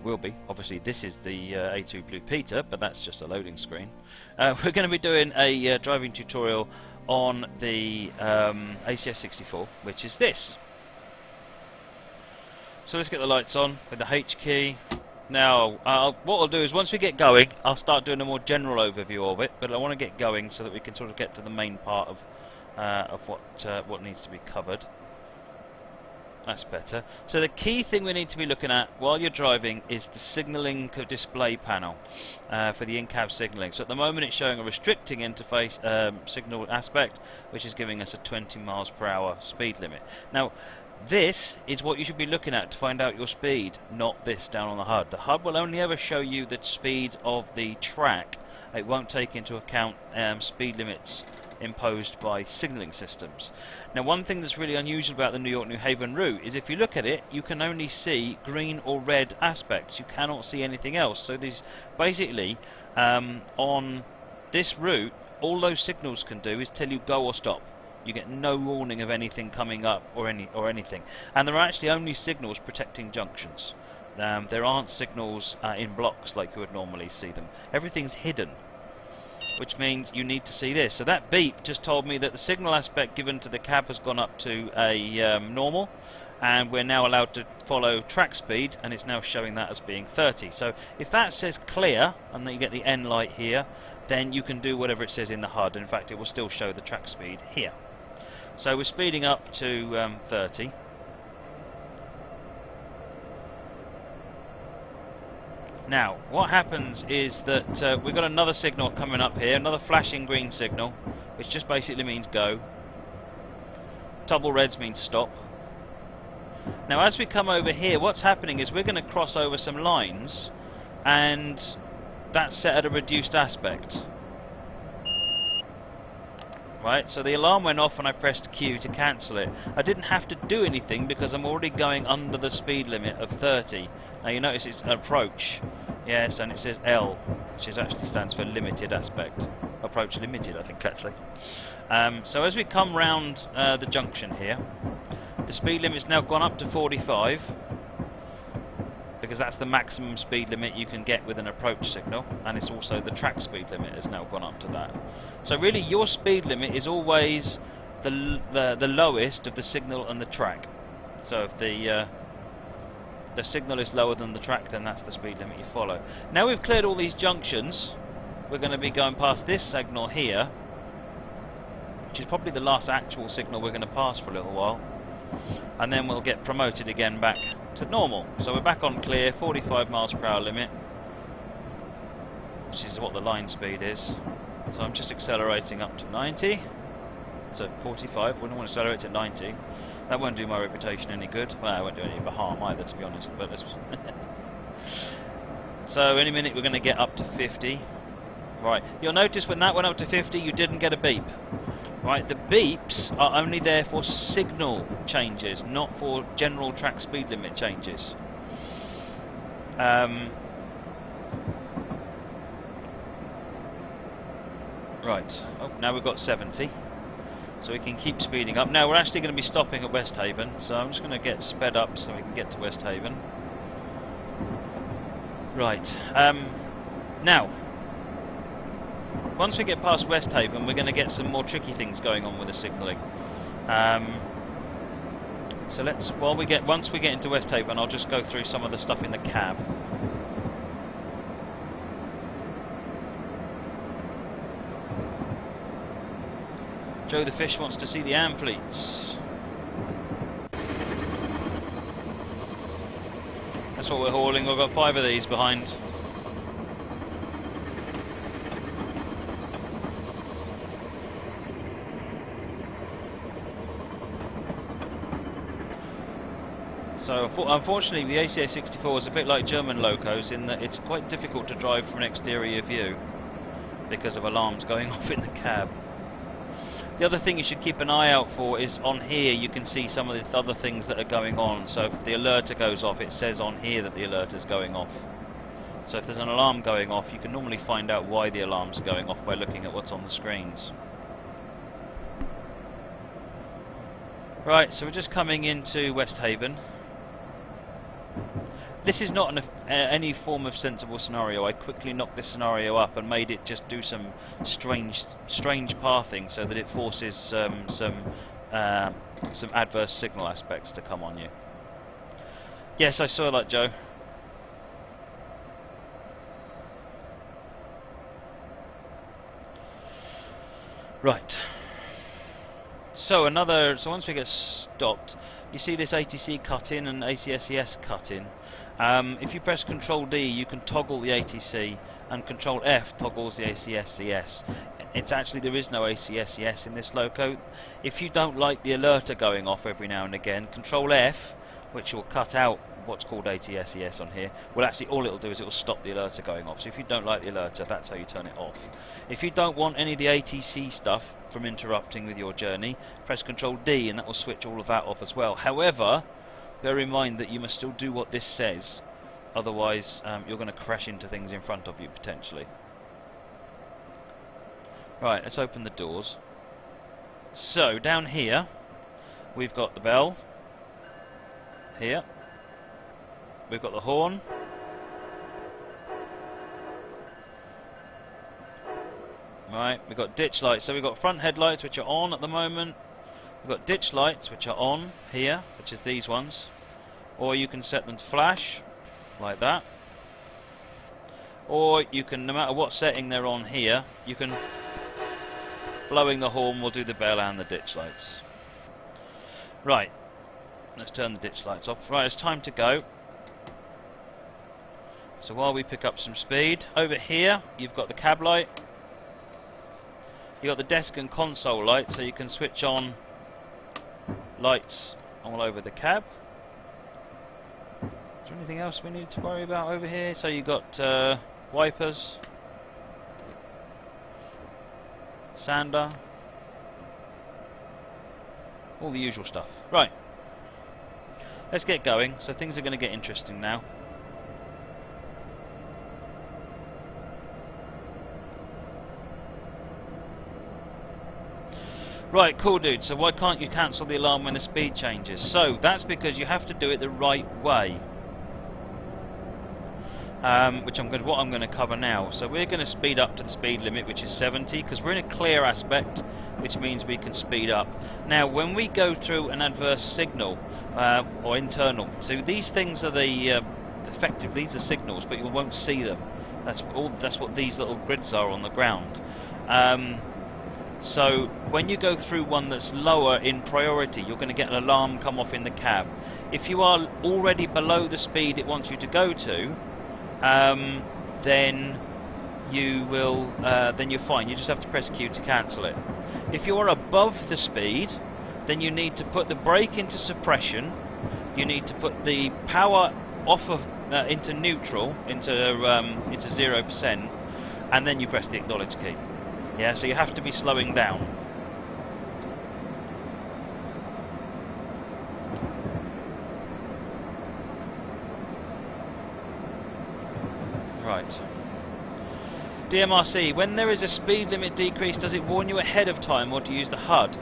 will be. Obviously, this is the A2 Blue Peter, but that's just a loading screen. We're going to be doing a driving tutorial on the ACS-64, which is this. So let's get the lights on with the H key. Now, what I'll do is once we get going, I'll start doing a more general overview of it, but I want to get going so that we can sort of get to the main part of what needs to be covered. That's better. So the key thing we need to be looking at while you're driving is the signalling display panel for the in-cab signalling. So at the moment it's showing a restricting interface signal aspect, which is giving us a 20 miles per hour speed limit. Now, this is what you should be looking at to find out your speed, not this down on the HUD. The HUD will only ever show you the speed of the track. It won't take into account speed limits imposed by signalling systems. Now, one thing that's really unusual about the New York-New Haven route is if you look at it, you can only see green or red aspects. You cannot see anything else. So these basically on this route, all those signals can do is tell you go or stop. You get no warning of anything coming up or anything. And there are actually only signals protecting junctions. There aren't signals in blocks like you would normally see them. Everything's hidden, which means you need to see this. So that beep just told me that the signal aspect given to the cab has gone up to a normal, and we're now allowed to follow track speed, and it's now showing that as being 30. So if that says clear, and then you get the N light here, then you can do whatever it says in the HUD. In fact, it will still show the track speed here. So we're speeding up to 30. Now, what happens is that we've got another signal coming up here, another flashing green signal, which just basically means go. Double reds means stop. Now, as we come over here, what's happening is we're going to cross over some lines, and that's set at a reduced aspect. Right, so the alarm went off when I pressed Q to cancel it. I didn't have to do anything because I'm already going under the speed limit of 30. Now you notice it's an approach, yes, and it says L, which actually stands for limited aspect. Approach limited, I think, actually. So as we come round the junction here, the speed limit's now gone up to 45, because that's the maximum speed limit you can get with an approach signal, and it's also the track speed limit has now gone up to that. So really your speed limit is always the lowest of the signal and the track. So if the signal is lower than the track, then that's the speed limit you follow. Now we've cleared all these junctions, we're going to be going past this signal here, which is probably the last actual signal we're going to pass for a little while, and then we'll get promoted again back to normal. So we're back on clear, 45 miles per hour limit, which is what the line speed is. So I'm just accelerating up to 90. So 45, we don't want to accelerate to 90. That won't do my reputation any good. Well, it won't do any harm either, to be honest. But let's so any minute we're going to get up to 50. Right, you'll notice when that went up to 50, you didn't get a beep. Right, the beeps are only there for signal changes, not for general track speed limit changes. Right, oh, now we've got 70, so we can keep speeding up. Now we're actually going to be stopping at West Haven, so I'm just going to get sped up so we can get to West Haven. Right, now, once we get past West Haven, we're going to get some more tricky things going on with the signalling. So let's, once we get into West Haven, I'll just go through some of the stuff in the cab. Joe the Fish wants to see the AM fleets. That's what we're hauling. We've got 5 of these behind. So unfortunately the ACS-64 is a bit like German locos in that it's quite difficult to drive from an exterior view because of alarms going off in the cab. The other thing you should keep an eye out for is on here you can see some of the other things that are going on. So if the alerter goes off, it says on here that the alert is going off. So if there's an alarm going off, you can normally find out why the alarm's going off by looking at what's on the screens. Right, so we're just coming into West Haven. this is not any form of sensible scenario. I quickly knocked this scenario up and made it just do some strange pathing so that it forces some adverse signal aspects to come on you. Yes, I saw that, Joe. Right. So once we get stopped, you see this ATC cut in and ACS cut in. If you press Control D, you can toggle the ATC, and Control F toggles the ACS. It's actually, there is no ACS in this loco. If you don't like the alerter going off every now and again, Control F, which will cut out what's called ATS on here, well, actually all it'll do is it'll stop the alerter going off. So if you don't like the alerter, that's how you turn it off. If you don't want any of the ATC stuff from interrupting with your journey, press Control D and that will switch all of that off as well. However, bear in mind that you must still do what this says, otherwise you're going to crash into things in front of you potentially. Right, let's open the doors. So down here we've got the bell here, we've got the horn, right, we've got ditch lights. So we've got front headlights which are on at the moment, we've got ditch lights which are on here, which is these ones, or you can set them to flash like that, or you can, no matter what setting they're on here, you can, blowing the horn will do the bell and the ditch lights. Right, let's turn the ditch lights off. Right, it's time to go. So while we pick up some speed, over here you've got the cab light, you've got the desk and console light, so you can switch on lights all over the cab. Is there anything else we need to worry about over here? So you've got wipers, sander, all the usual stuff. Right, let's get going. So things are going to get interesting now. Right, cool dude, so why can't you cancel the alarm when the speed changes? So, that's because you have to do it the right way. What I'm going to cover now. So we're going to speed up to the speed limit, which is 70, because we're in a clear aspect, which means we can speed up. Now, when we go through an adverse signal, or internal, so these things are the, effectively, these are signals, but you won't see them. That's what these little grids are on the ground. So when you go through one that's lower in priority, you're going to get an alarm come off in the cab. If you are already below the speed it wants you to go to, then you will, then you're fine. You just have to press Q to cancel it. If you are above the speed, then you need to put the brake into suppression. You need to put the power off of into neutral, into 0%, and then you press the acknowledge key. Yeah, so you have to be slowing down. Right. DMRC, when there is a speed limit decrease, does it warn you ahead of time or do you use the HUD?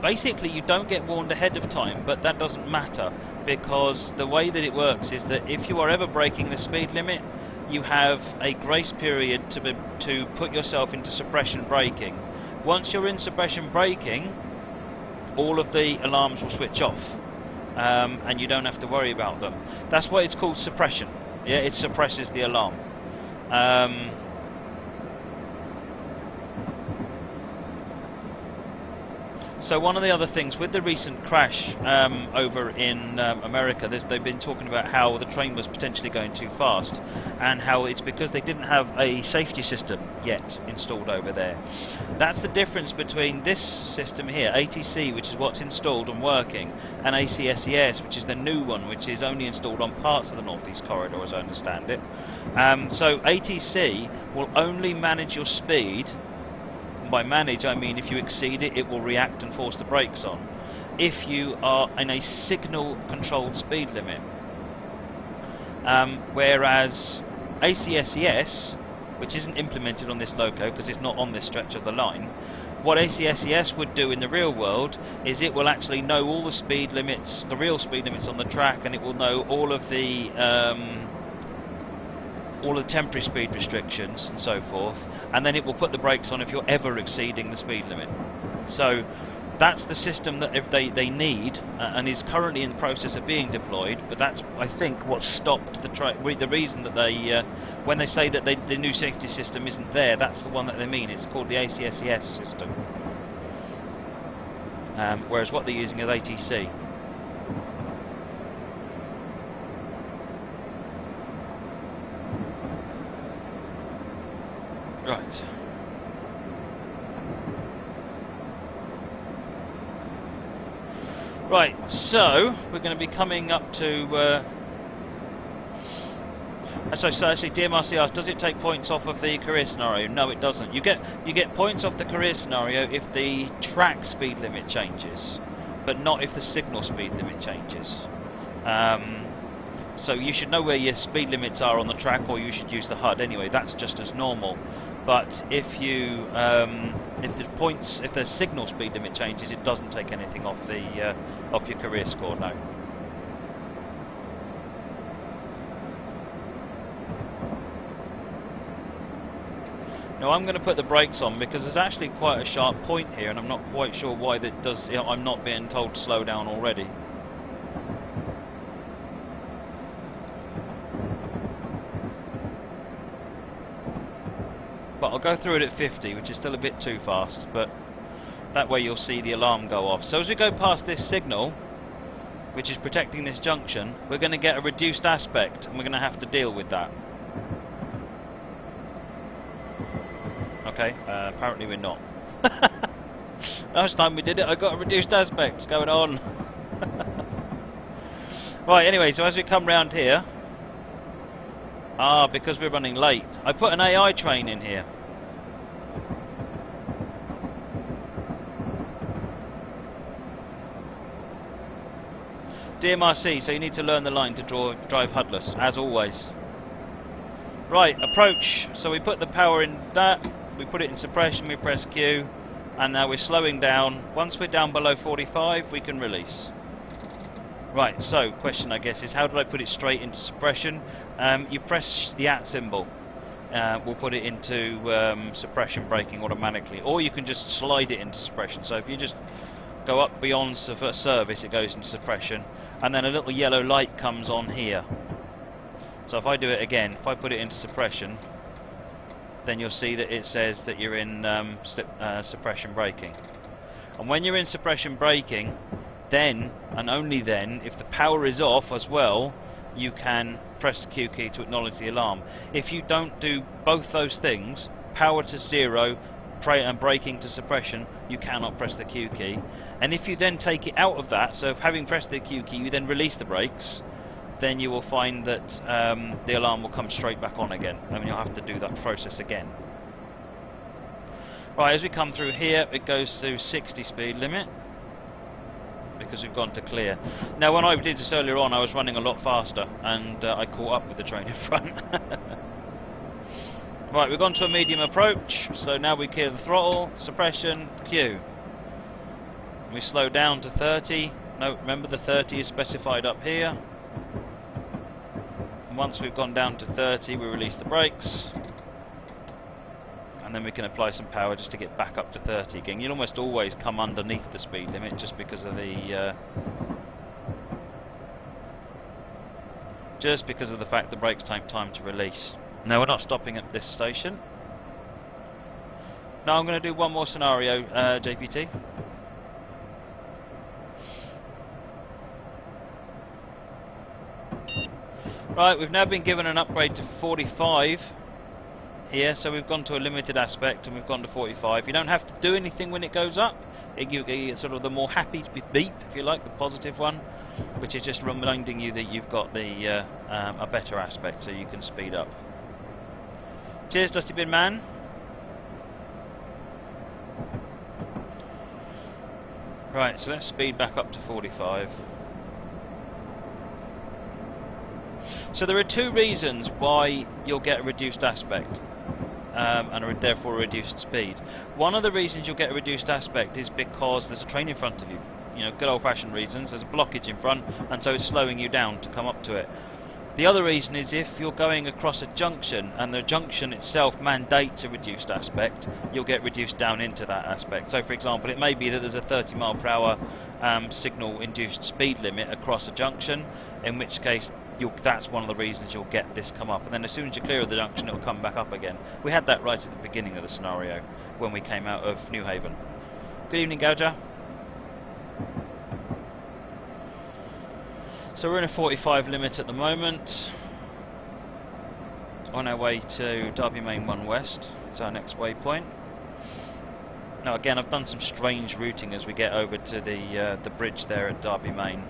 Basically, you don't get warned ahead of time, but that doesn't matter, because the way that it works is that if you are ever breaking the speed limit, you have a grace period to put yourself into suppression braking. Once you're in suppression braking, all of the alarms will switch off, and you don't have to worry about them. That's why it's called suppression. Yeah, it suppresses the alarm. So one of the other things with the recent crash over in America, they've been talking about how the train was potentially going too fast, and how it's because they didn't have a safety system yet installed over there. That's the difference between this system here, ATC, which is what's installed and working, and ACS, which is the new one, which is only installed on parts of the Northeast Corridor, as I understand it. So ATC will only manage your speed. By manage, I mean if you exceed it, it will react and force the brakes on. If you are in a signal-controlled speed limit. Whereas ACS, which isn't implemented on this loco because it's not on this stretch of the line, what ACS would do in the real world is it will actually know all the speed limits, the real speed limits on the track, and it will know all of the temporary speed restrictions and so forth, and then it will put the brakes on if you're ever exceeding the speed limit. So that's the system that if they need, and is currently in the process of being deployed. But that's, I think, what stopped the reason that they, when they say that the new safety system isn't there, that's the one that they mean. It's called the ACS system, whereas what they're using is ATC. Right. Right, so we're going to be coming up to. So actually, DMRC asks, does it take points off of the career scenario? No, it doesn't. You get points off the career scenario if the track speed limit changes, but not if the signal speed limit changes. So you should know where your speed limits are on the track, or you should use the HUD anyway. That's just as normal. But if you if the signal speed limit changes, it doesn't take anything off the off your career score. No. Now I'm going to put the brakes on because there's actually quite a sharp point here, and I'm not quite sure why that does. I'm not being told to slow down already. But I'll go through it at 50, which is still a bit too fast, but that way you'll see the alarm go off. So as we go past this signal, which is protecting this junction, we're going to get a reduced aspect, and we're going to have to deal with that. Okay, apparently we're not. Last time we did it, I got a reduced aspect. What's going on? Right, anyway, so as we come round here, because we're running late, I put an AI train in here. DMRC, so you need to learn the line to drive HUDless, as always. Right, approach. So we put the power in that, we put it in suppression, we press Q, and now we're slowing down. Once we're down below 45, we can release. Right, so question I guess is, how did I put it straight into suppression? You press the at symbol. We'll put it into suppression braking automatically, or you can just slide it into suppression. So if you just go up beyond service, it goes into suppression, and then a little yellow light comes on here. So if I do it again, if I put it into suppression, then you'll see that it says that you're in suppression braking. And when you're in suppression braking, then, and only then, if the power is off as well, you can press the Q key to acknowledge the alarm. If you don't do both those things, power to zero and braking to suppression, you cannot press the Q key. And if you then take it out of that, so if having pressed the Q key you then release the brakes, then you will find that the alarm will come straight back on again. I mean, you'll have to do that process again. Right, as we come through here, it goes to 60 speed limit, because we've gone to clear. Now when I did this earlier on, I was running a lot faster, and I caught up with the train in front. Right, we've gone to a medium approach, so now we clear the throttle, suppression, Q. We slow down to 30. No, remember the 30 is specified up here. And once we've gone down to 30, we release the brakes. And then we can apply some power just to get back up to 30 again. You'll almost always come underneath the speed limit just because of the fact the brakes take time to release. Now we're not stopping at this station. Now I'm going to do one more scenario, JPT. Right, we've now been given an upgrade to 45. Here, so we've gone to a limited aspect and we've gone to 45. You don't have to do anything when it goes up. You get sort of the more happy beep, if you like, the positive one, which is just reminding you that you've got the a better aspect, so you can speed up. Cheers, Dusty Bin Man. Right, so let's speed back up to 45. So there are two reasons why you'll get a reduced aspect. and therefore a reduced speed. One of the reasons you'll get a reduced aspect is because there's a train in front of you. You know, good old-fashioned reasons. There's a blockage in front, and so it's slowing you down to come up to it. The other reason is if you're going across a junction and the junction itself mandates a reduced aspect, you'll get reduced down into that aspect. So for example, it may be that there's a 30 mile per hour signal induced speed limit across a junction, in which case that's one of the reasons you'll get this come up. And then as soon as you clear the junction, it'll come back up again. We had that right at the beginning of the scenario when we came out of New Haven. Good evening, Gouger. So we're in a 45 limit at the moment, on our way to Derby Main 1 West. It's our next waypoint. Now again, I've done some strange routing as we get over to the bridge there at Derby Main.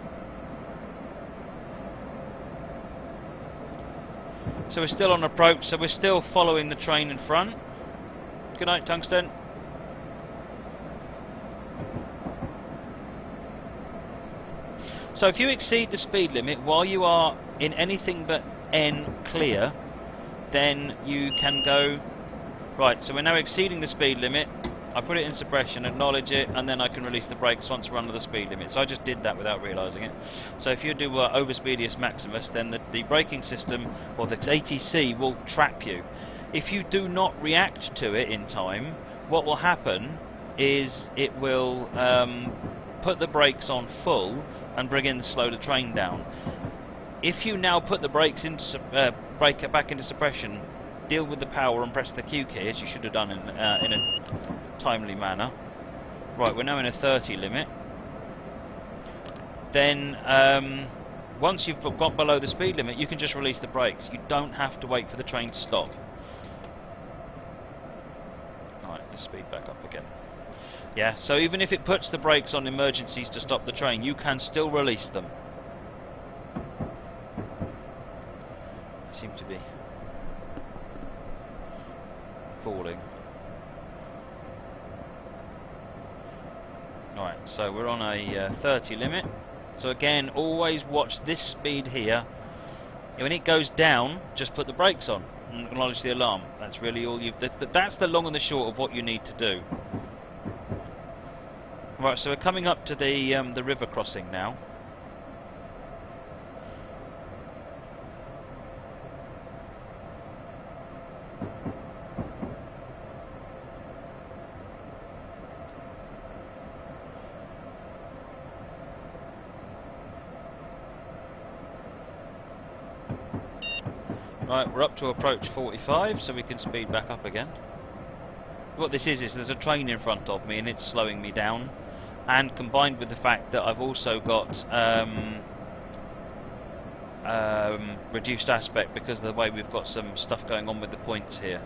So we're still on approach, so we're still following the train in front. Good night, Tungsten. So if you exceed the speed limit while you are in anything but N clear, then you can go... Right, so we're now exceeding the speed limit. I put it in suppression, acknowledge it, and then I can release the brakes once we're under the speed limit. So I just did that without realising it. So if you do overspeedius maximus, then the braking system, or the ATC, will trap you. If you do not react to it in time, what will happen is it will put the brakes on full and slow the train down. If you now put the brakes into brake it back into suppression, deal with the power and press the Q key, as you should have done in a timely manner. Right, we're now in a 30 limit. Then once you've got below the speed limit, you can just release the brakes. You don't have to wait for the train to stop. Alright, let's speed back up again. Yeah, so even if it puts the brakes on emergencies to stop the train, you can still release them. They seem to be falling. Alright, so we're on a 30 limit. So again, always watch this speed here. When it goes down, just put the brakes on and acknowledge the alarm. That's really all you've... That's the long and the short of what you need to do. Right, so we're coming up to the river crossing now. Right, we're up to approach 45, so we can speed back up again. What this is there's a train in front of me and it's slowing me down. And combined with the fact that I've also got reduced aspect because of the way we've got some stuff going on with the points here.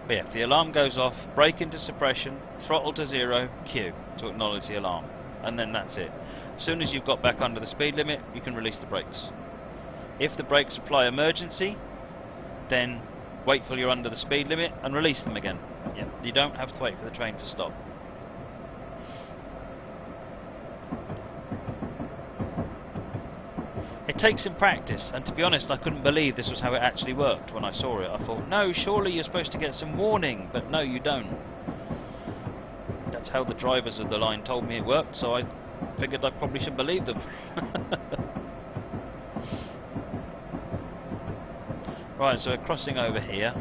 But yeah, if the alarm goes off, brake into suppression, throttle to 0, Q to acknowledge the alarm. And then that's it. As soon as you've got back under the speed limit, you can release the brakes. If the brakes apply emergency, then wait till you're under the speed limit and release them again. Yeah, you don't have to wait for the train to stop. It takes some practice, and to be honest, I couldn't believe this was how it actually worked when I saw it. I thought, no, surely you're supposed to get some warning, but no, you don't. That's how the drivers of the line told me it worked, so I figured I probably should believe them. Right, so we're crossing over here.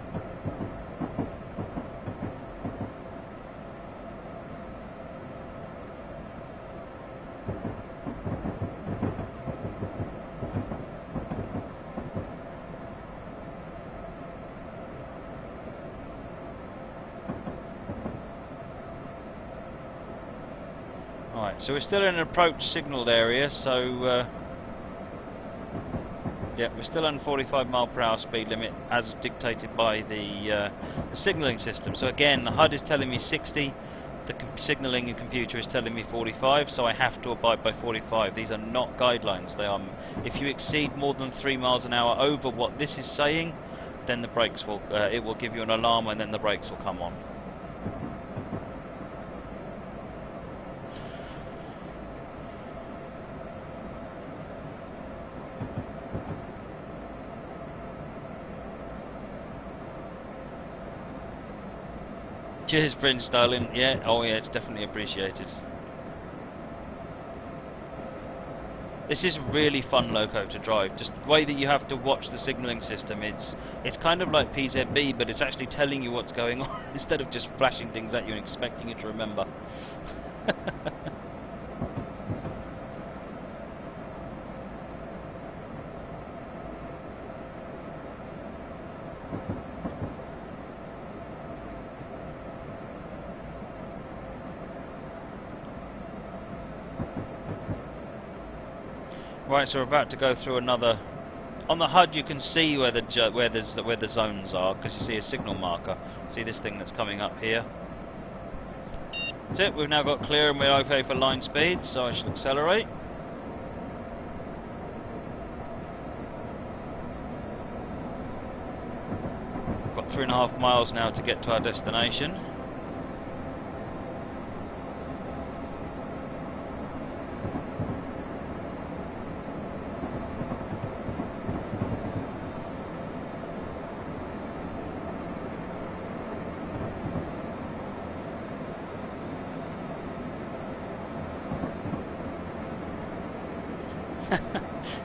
Right, so we're still in an approach signalled area, so yeah, we're still on 45 mile per hour speed limit as dictated by the signalling system. So again, the HUD is telling me 60, the signalling computer is telling me 45, so I have to abide by 45. These are not guidelines. They are. If you exceed more than 3 miles an hour over what this is saying, then the brakes will it will give you an alarm and then the brakes will come on. Cheers, Prince Sterling. Yeah, oh yeah, it's definitely appreciated. This is a really fun loco to drive. Just the way that you have to watch the signalling system, it's kind of like PZB, but it's actually telling you what's going on instead of just flashing things at you and expecting you to remember. Right, so we're about to go through another. On the HUD, you can see where the zones are because you see a signal marker. See this thing that's coming up here. That's it. We've now got clear and we're okay for line speed, so I should accelerate. Got 3.5 miles now to get to our destination.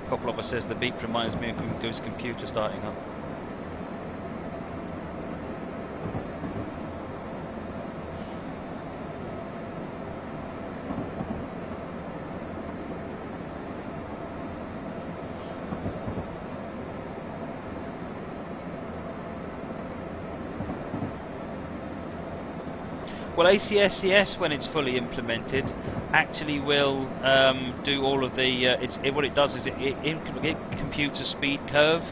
Coplopper says the beep reminds me of Goose computer starting up. Well, ACS, when it's fully implemented, actually will do all of the. What it does is it computes a speed curve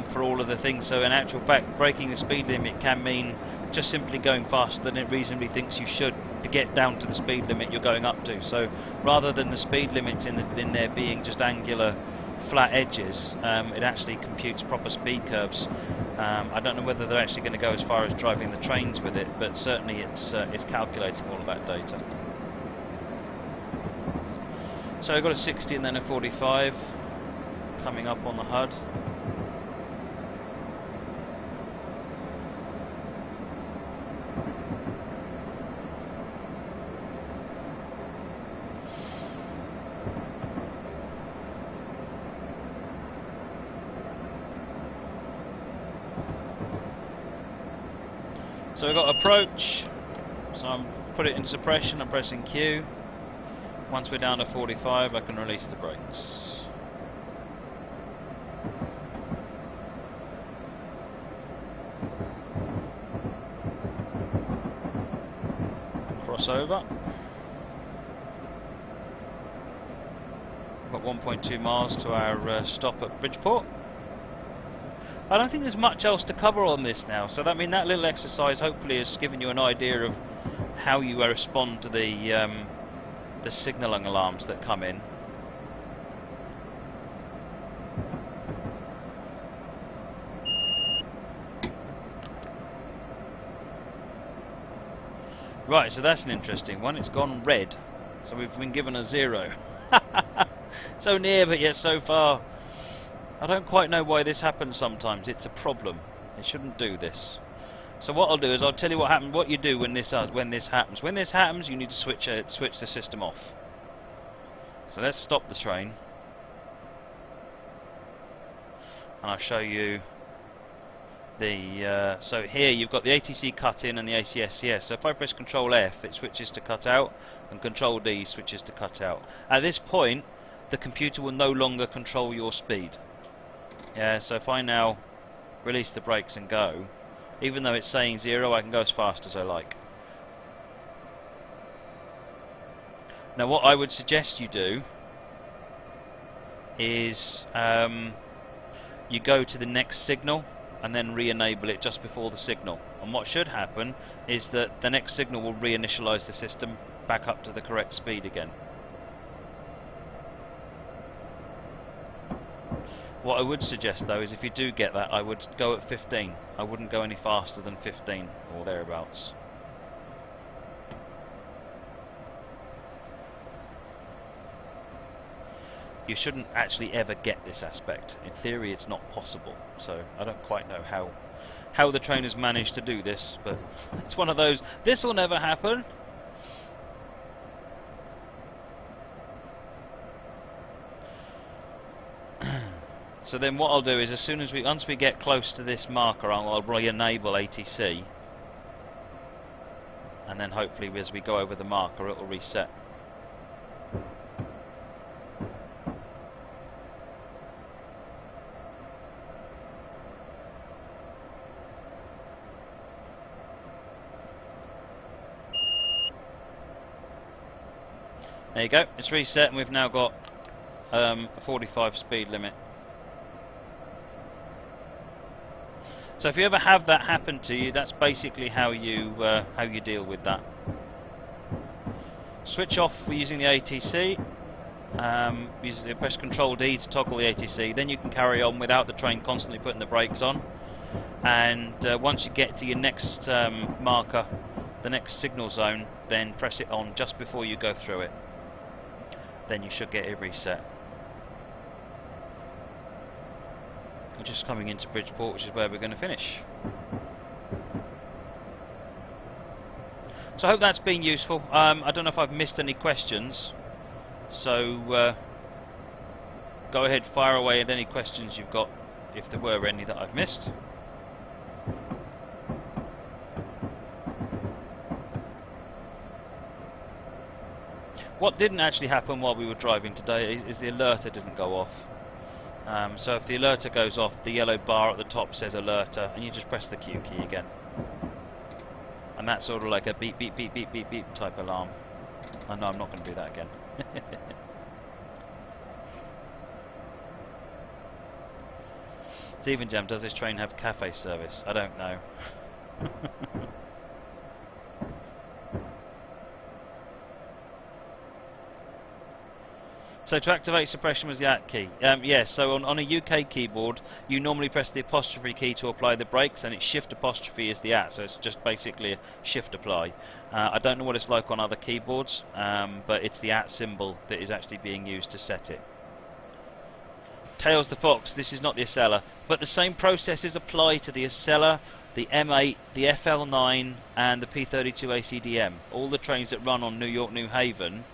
for all of the things. So, in actual fact, breaking the speed limit can mean just simply going faster than it reasonably thinks you should to get down to the speed limit you're going up to. So, rather than the speed limits in there being just angular, flat edges, it actually computes proper speed curves. I don't know whether they're actually going to go as far as driving the trains with it, but certainly it's calculating all of that data. So I've got a 60 and then a 45 coming up on the HUD. So we've got approach, so I'm put it in suppression, I'm pressing Q. Once we're down to 45 I can release the brakes. Cross over. Got 1.2 miles to our stop at Bridgeport. I don't think there's much else to cover on this now, so that that little exercise hopefully has given you an idea of how you respond to the signalling alarms that come in. Right, so that's an interesting one. It's gone red, so we've been given a 0. So near, but yet so far. I don't quite know why this happens sometimes. It's a problem. It shouldn't do this. So what I'll do is I'll tell you what happens. What you do when this happens. When this happens, you need to switch the system off. So let's stop the train, and I'll show you the. So here you've got the ATC cut in and the ACS. So if I press Control F, it switches to cut out, and Control D switches to cut out. At this point, the computer will no longer control your speed. Yeah, so if I now release the brakes and go, even though it's saying 0, I can go as fast as I like. Now what I would suggest you do is you go to the next signal and then re-enable it just before the signal. And what should happen is that the next signal will re-initialize the system back up to the correct speed again. What I would suggest though is if you do get that, I would go at 15. I wouldn't go any faster than 15 or thereabouts. You shouldn't actually ever get this aspect. In theory it's not possible, so I don't quite know how the train has managed to do this, but it's one of those, this will never happen. So then what I'll do is, once we get close to this marker, I'll re-enable ATC, and then hopefully as we go over the marker it will reset. There you go, it's reset, and we've now got a 45 speed limit. So if you ever have that happen to you, that's basically how you deal with that. Switch off using the ATC. Press Control D to toggle the ATC. Then you can carry on without the train constantly putting the brakes on. And once you get to your next marker, the next signal zone, then press it on just before you go through it. Then you should get it reset. We're just coming into Bridgeport, which is where we're going to finish. So I hope that's been useful. I don't know if I've missed any questions, so go ahead, fire away at any questions you've got, if there were any that I've missed. What didn't actually happen while we were driving today is the alerter didn't go off. So if the alerter goes off, the yellow bar at the top says alerter, and you just press the Q key again. And that's sort of like a beep, beep, beep, beep, beep, beep type alarm. Oh no, I'm not going to do that again. Stephen Jam, does this train have cafe service? I don't know. So to activate suppression was the at key. Yes, so on a UK keyboard, you normally press the apostrophe key to apply the brakes, and it's shift apostrophe is the at, so it's just basically a shift apply. I don't know what it's like on other keyboards, but it's the at symbol that is actually being used to set it. Tails the Fox, this is not the Acela, but the same processes apply to the Acela, the M8, the FL9, and the P32 ACDM. All the trains that run on New York New Haven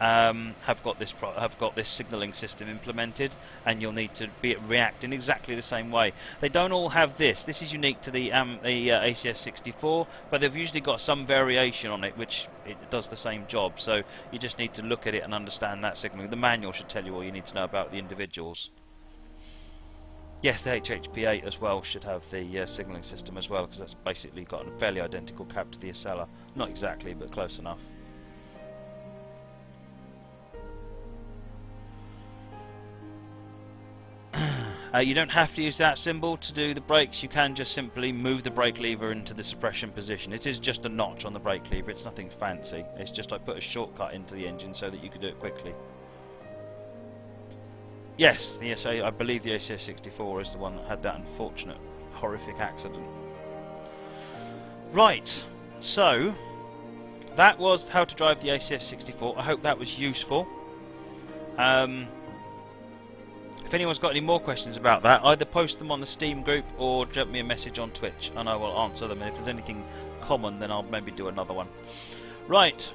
have got this signalling system implemented, and you'll need to react in exactly the same way. They don't all have this. This is unique to the ACS-64, but they've usually got some variation on it, which it does the same job. So you just need to look at it and understand that signaling. The manual should tell you all you need to know about the individuals. Yes, the HHP8 as well should have the signalling system as well, because that's basically got a fairly identical cab to the Acela. Not exactly, but close enough. You don't have to use that symbol to do the brakes. You can just simply move the brake lever into the suppression position. It is just a notch on the brake lever. It's nothing fancy. It's just I put a shortcut into the engine so that you can do it quickly. Yes, I believe the ACS-64 is the one that had that unfortunate, horrific accident. Right, so that was how to drive the ACS-64. I hope that was useful. If anyone's got any more questions about that, either post them on the Steam group or drop me a message on Twitch and I will answer them. And if there's anything common, then I'll maybe do another one. Right,